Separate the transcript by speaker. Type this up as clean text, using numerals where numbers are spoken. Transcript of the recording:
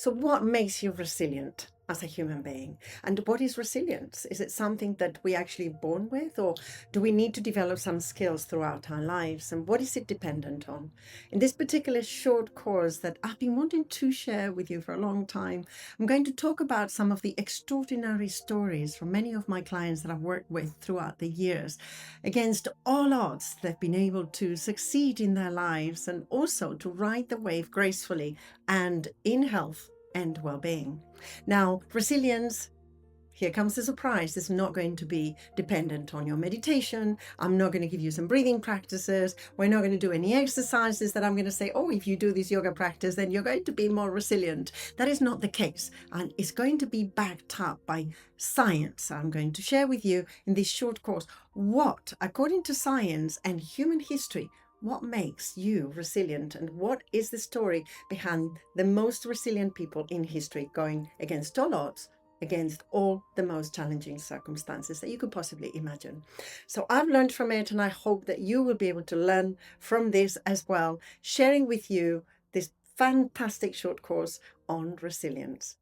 Speaker 1: So, what makes you resilient as a human being? And what is resilience? Is it something that we actually born with, or do we need to develop some skills throughout our lives? And what is it dependent on? In this particular short course that I've been wanting to share with you for a long time, I'm going to talk about some of the extraordinary stories from many of my clients that I've worked with throughout the years. Against all odds, they've been able to succeed in their lives and also to ride the wave gracefully and in health and well-being. Now, resilience, here comes the surprise, is not going to be dependent on your meditation. I'm not going to give you some breathing practices. We're not going to do any exercises that I'm going to say, oh, if you do this yoga practice, then you're going to be more resilient. That is not the case. And it's going to be backed up by science. I'm going to share with you in this short course what, according to science and human history, what makes you resilient, and what is the story behind the most resilient people in history going against all odds, against all the most challenging circumstances that you could possibly imagine. So I've learned from it, and I hope that you will be able to learn from this as well, sharing with you this fantastic short course on resilience.